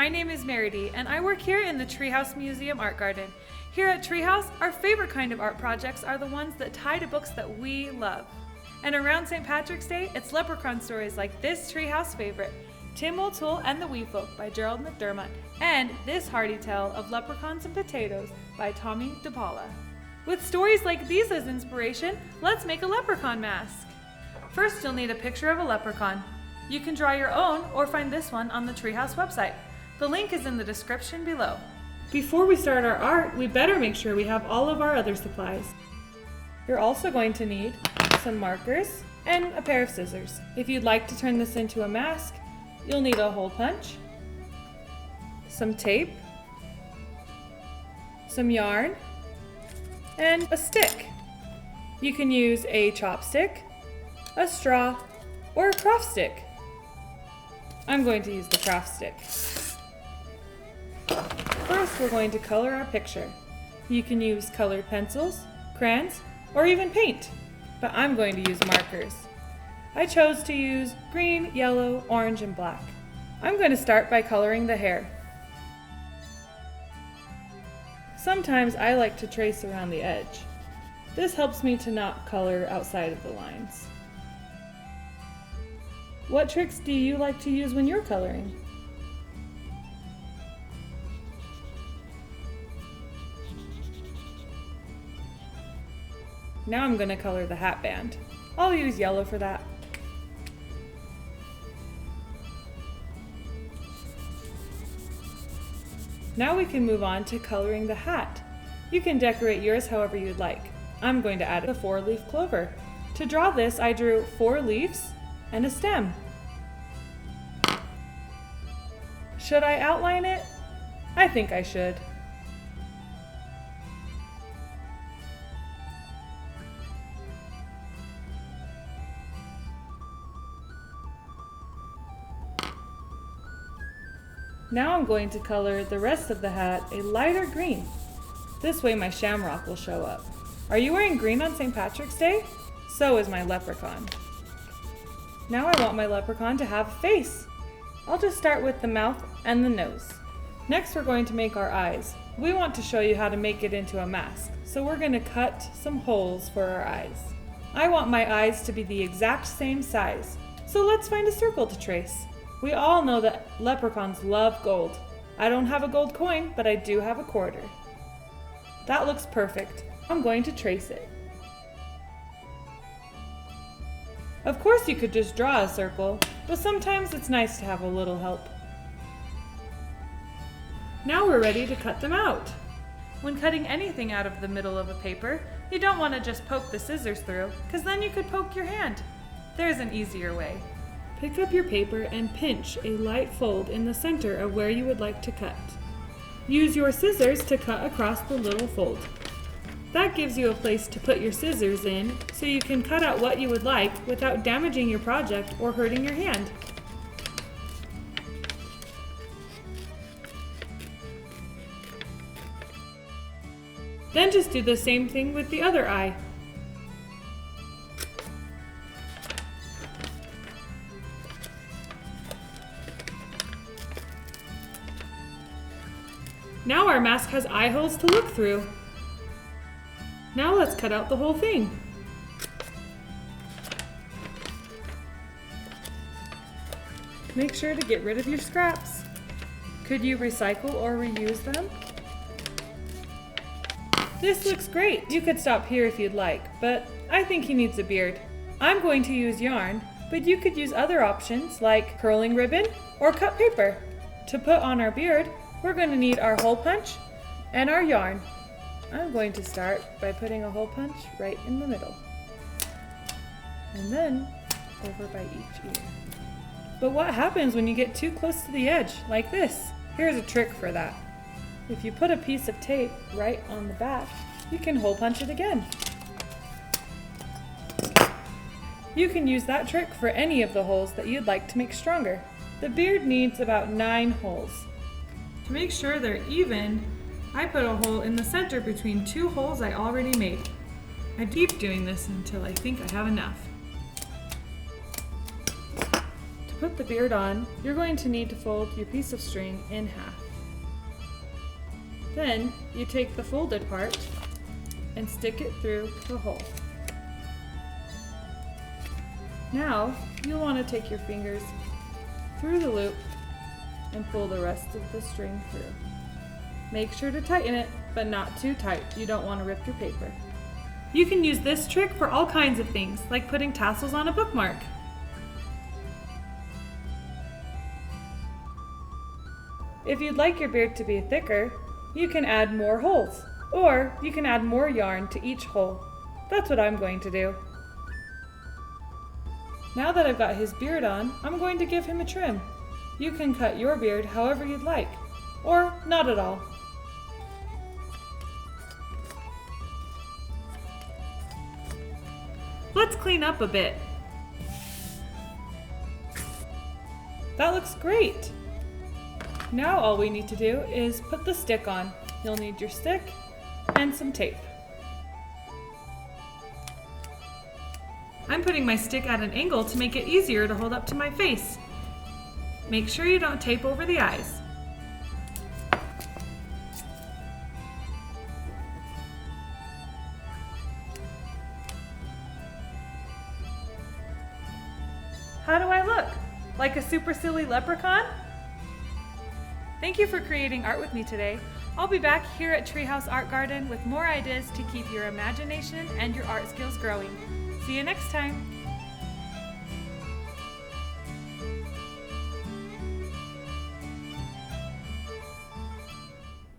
my name is Meredy, and I work here in the Treehouse Museum Art Garden. Here at Treehouse, our favorite kind of art projects are the ones that tie to books that we love. And around St. Patrick's Day, it's Leprechaun stories like this Treehouse favorite, Tim O'Toole and the Wee Folk by Gerald McDermott, and this hearty tale of Leprechauns and Potatoes by Tommy DePaula. With stories like these as inspiration, let's make a leprechaun mask. First, you'll need a picture of a leprechaun. You can draw your own or find this one on the Treehouse website. The link is in the description below. Before we start our art, we better make sure we have all of our other supplies. You're also going to need some markers and a pair of scissors. If you'd like to turn this into a mask, you'll need a hole punch, some tape, some yarn, and a stick. You can use a chopstick, a straw, or a craft stick. I'm going to use the craft stick. First, we're going to color our picture. You can use colored pencils, crayons, or even paint, but I'm going to use markers. I chose to use green, yellow, orange, and black. I'm going to start by coloring the hair. Sometimes I like to trace around the edge. This helps me to not color outside of the lines. What tricks do you like to use when you're coloring? Now I'm going to color the hat band. I'll use yellow for that. Now we can move on to coloring the hat. You can decorate yours however you'd like. I'm going to add a 4-leaf clover. To draw this, I drew 4 leaves and a stem. Should I outline it? I think I should. Now I'm going to color the rest of the hat a lighter green. This way my shamrock will show up. Are you wearing green on St. Patrick's Day? So is my leprechaun. Now I want my leprechaun to have a face. I'll just start with the mouth and the nose. Next we're going to make our eyes. We want to show you how to make it into a mask, so we're going to cut some holes for our eyes. I want my eyes to be the exact same size, so let's find a circle to trace. We all know that leprechauns love gold. I don't have a gold coin, but I do have a quarter. That looks perfect. I'm going to trace it. Of course you could just draw a circle, but sometimes it's nice to have a little help. Now we're ready to cut them out. When cutting anything out of the middle of a paper, you don't want to just poke the scissors through, because then you could poke your hand. There's an easier way. Pick up your paper and pinch a light fold in the center of where you would like to cut. Use your scissors to cut across the little fold. That gives you a place to put your scissors in so you can cut out what you would like without damaging your project or hurting your hand. Then just do the same thing with the other eye. Now our mask has eye holes to look through. Now let's cut out the whole thing. Make sure to get rid of your scraps. Could you recycle or reuse them? This looks great. You could stop here if you'd like, but I think he needs a beard. I'm going to use yarn, but you could use other options like curling ribbon or cut paper. To put on our beard, we're going to need our hole punch and our yarn. I'm going to start by putting a hole punch right in the middle, and then over by each ear. But what happens when you get too close to the edge, like this? Here's a trick for that. If you put a piece of tape right on the back, you can hole punch it again. You can use that trick for any of the holes that you'd like to make stronger. The beard needs about 9 holes. To make sure they're even, I put a hole in the center between 2 holes I already made. I keep doing this until I think I have enough. To put the beard on, you're going to need to fold your piece of string in half. Then you take the folded part and stick it through the hole. Now you'll want to take your fingers through the loop and pull the rest of the string through. Make sure to tighten it, but not too tight. You don't want to rip your paper. You can use this trick for all kinds of things, like putting tassels on a bookmark. If you'd like your beard to be thicker, you can add more holes, or you can add more yarn to each hole. That's what I'm going to do. Now that I've got his beard on, I'm going to give him a trim. You can cut your beard however you'd like, or not at all. Let's clean up a bit. That looks great. Now all we need to do is put the stick on. You'll need your stick and some tape. I'm putting my stick at an angle to make it easier to hold up to my face. Make sure you don't tape over the eyes. How do I look? Like a super silly leprechaun? Thank you for creating art with me today. I'll be back here at Treehouse Art Garden with more ideas to keep your imagination and your art skills growing. See you next time.